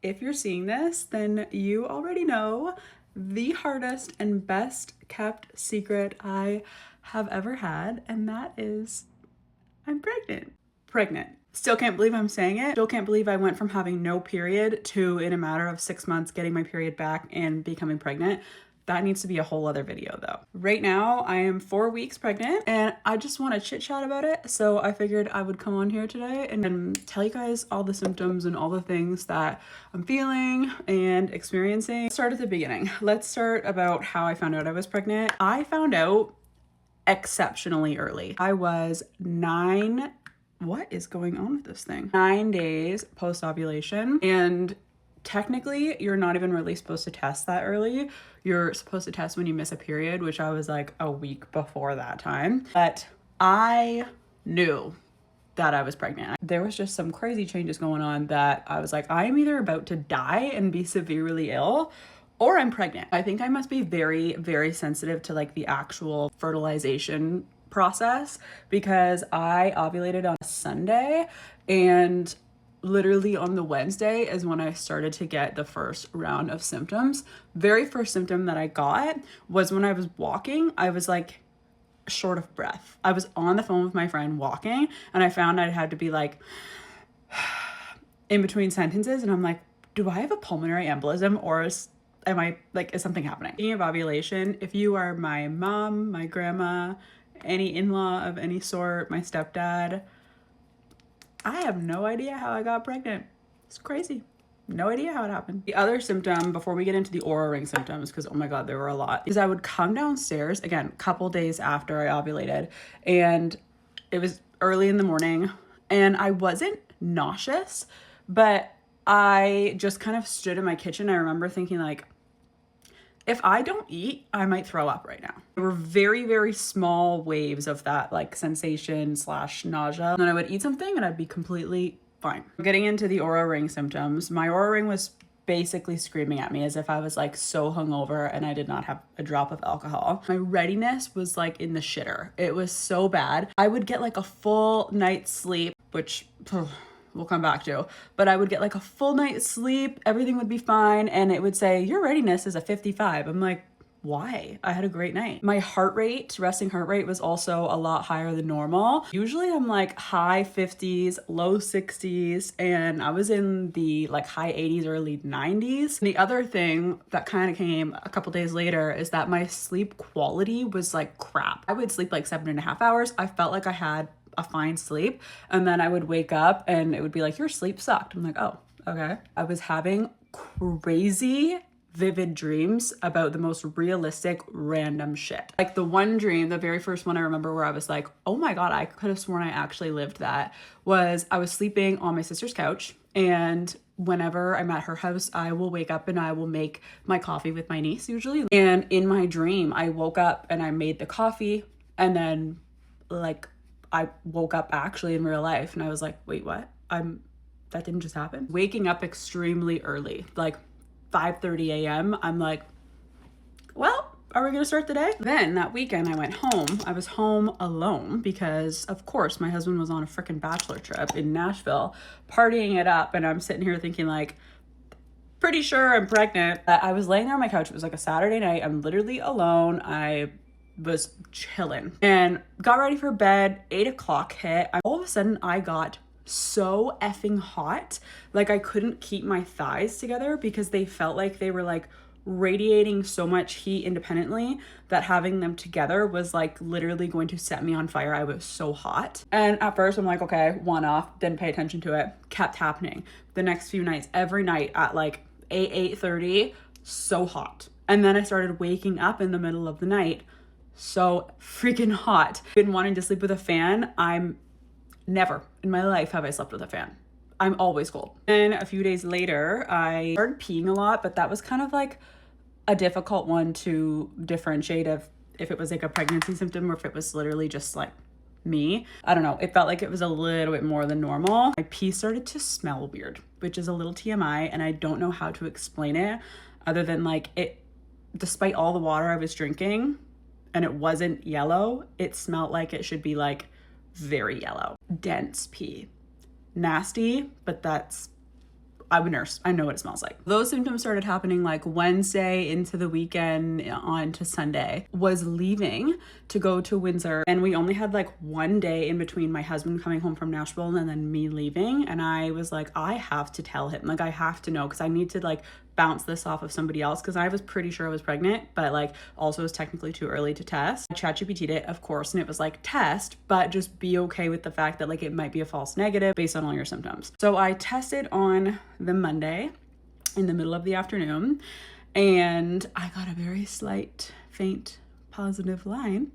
if you're seeing this, then you already know the hardest and best kept secret I have ever had, and that is I'm pregnant. Pregnant. Still can't believe I'm saying it. Still can't believe I went from having no period to, in a matter of 6 months, getting my period back and becoming pregnant. That needs to be a whole other video though. Right now, I am 4 weeks pregnant and I just want to chit chat about it. So I figured I would come on here today and tell you guys all the symptoms and all the things that I'm feeling and experiencing. Let's start at the beginning. Let's start about how I found out I was pregnant. I found out exceptionally early. I was what is going on with this thing? 9 days post-ovulation, and technically you're not even really supposed to test that early. You're supposed to test when you miss a period, which I was like a week before that time. But I knew that I was pregnant. There was just some crazy changes going on that I was like, I am either about to die and be severely ill, or I'm pregnant. I think I must be very, very sensitive to like the actual fertilization process, because I ovulated on a Sunday and literally on the Wednesday is when I started to get the first round of symptoms. Very first symptom that I got was when I was walking. I was like short of breath. I was on the phone with my friend walking and I found I had to be like in between sentences, and I'm like, do I have a pulmonary embolism, or is something happening? Speaking of ovulation, if you are my mom, my grandma, any in-law of any sort, my stepdad, I have no idea how I got pregnant. It's crazy. No idea how it happened. The other symptom, before we get into the Oura ring symptoms, because oh my God, there were a lot, is I would come downstairs, again, a couple days after I ovulated, and it was early in the morning, and I wasn't nauseous, but I just kind of stood in my kitchen. I remember thinking like, if I don't eat, I might throw up right now. There were very, very small waves of that like sensation / nausea. And then I would eat something and I'd be completely fine. Getting into the Oura ring symptoms, my Oura ring was basically screaming at me as if I was like so hungover and I did not have a drop of alcohol. My readiness was like in the shitter. It was so bad. I would get like a full night's sleep, which we'll come back to, but I would get like a full night's sleep, everything would be fine, and it would say, your readiness is a 55. I'm like, why? I had a great night. My heart rate, resting heart rate, was also a lot higher than normal. Usually I'm like high 50s, low 60s, and I was in the like high 80s, early 90s. And the other thing that kind of came a couple days later is that my sleep quality was like crap. I would sleep like 7.5 hours. I felt like I had a fine sleep, and then I would wake up and it would be like, your sleep sucked. I'm like, oh, okay. I was having crazy vivid dreams about the most realistic random shit. Like the one dream, the very first one I remember where I was like, oh my God, I could have sworn I actually lived that, was I was sleeping on my sister's couch, and whenever I'm at her house, I will wake up and I will make my coffee with my niece usually. And in my dream, I woke up and I made the coffee, and then like I woke up actually in real life and I was like, wait, what? That didn't just happen. Waking up extremely early, like 5:30 a.m. I'm like, well, are we gonna start the day? Then that weekend I went home. I was home alone because of course my husband was on a freaking bachelor trip in Nashville, partying it up. And I'm sitting here thinking like, pretty sure I'm pregnant. I was laying there on my couch. It was like a Saturday night. I'm literally alone. I was chilling and got ready for bed. 8 o'clock hit. All of a sudden I got so effing hot. Like I couldn't keep my thighs together because they felt like they were like radiating so much heat independently that having them together was like literally going to set me on fire. I was so hot. And at first I'm like, okay, one off, didn't pay attention to it. Kept happening. The next few nights, every night at like 8:30, so hot. And then I started waking up in the middle of the night, so freaking hot. Been wanting to sleep with a fan. I'm never in my life have I slept with a fan. I'm always cold. And a few days later, I started peeing a lot, but that was kind of like a difficult one to differentiate if it was like a pregnancy symptom or if it was literally just like me. I don't know. It felt like it was a little bit more than normal. My pee started to smell weird, which is a little TMI, and I don't know how to explain it other than like it, despite all the water I was drinking, and it wasn't yellow, it smelled like it should be like very yellow. Dense pee. Nasty, but that's I'm a nurse. I know what it smells like. Those symptoms started happening like Wednesday into the weekend on to Sunday. Was leaving to go to Windsor, and we only had like one day in between my husband coming home from Nashville and then me leaving. And I was like, I have to tell him, like I have to know, because I need to like bounce this off of somebody else, because I was pretty sure I was pregnant, but like also it was technically too early to test. I ChatGPT'd it, of course, and it was like, test, but just be okay with the fact that like it might be a false negative based on all your symptoms. So I tested on the Monday in the middle of the afternoon, and I got a very slight, faint positive line,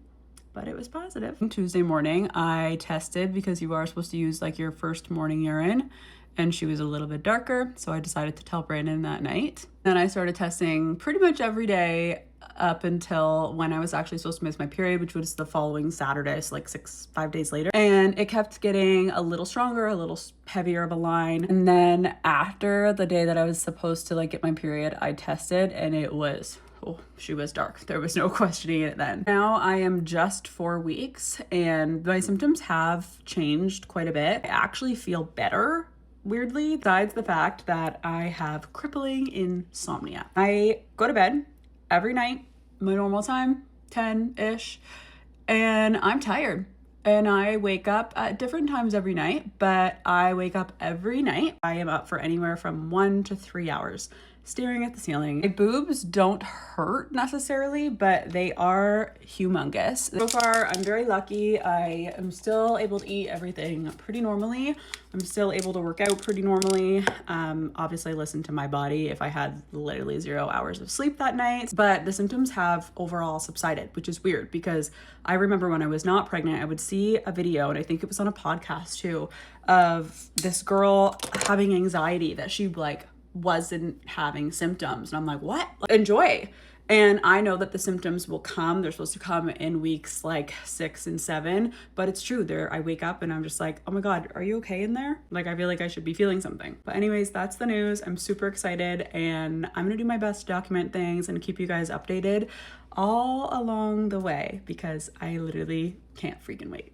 but it was positive. Tuesday morning, I tested because you are supposed to use like your first morning urine, and she was a little bit darker, so I decided to tell Brandon that night. Then I started testing pretty much every day up until when I was actually supposed to miss my period, which was the following Saturday, so like 5 days later. And it kept getting a little stronger, a little heavier of a line. And then after the day that I was supposed to like get my period, I tested, and it was, oh, she was dark. There was no questioning it then. Now I am just 4 weeks, and my symptoms have changed quite a bit. I actually feel better, weirdly, besides the fact that I have crippling insomnia. I go to bed every night, my normal time, 10-ish, and I'm tired. And I wake up at different times every night, but I wake up every night. I am up for anywhere from 1 to 3 hours staring at the ceiling. My boobs don't hurt necessarily, but they are humongous. So far, I'm very lucky. I am still able to eat everything pretty normally. I'm still able to work out pretty normally. Obviously, listen to my body if I had literally 0 hours of sleep that night, but the symptoms have overall subsided, which is weird because I remember when I was not pregnant, I would see a video, and I think it was on a podcast too, of this girl having anxiety that she like wasn't having symptoms, and I'm like, what? Enjoy. And I know that the symptoms will come. They're supposed to come in weeks like 6 and 7, but it's true. I wake up and I'm just like, oh my God, are you okay in there? Like, I feel like I should be feeling something. But anyways, that's the news. I'm super excited, and I'm gonna do my best to document things and keep you guys updated all along the way because I literally can't freaking wait.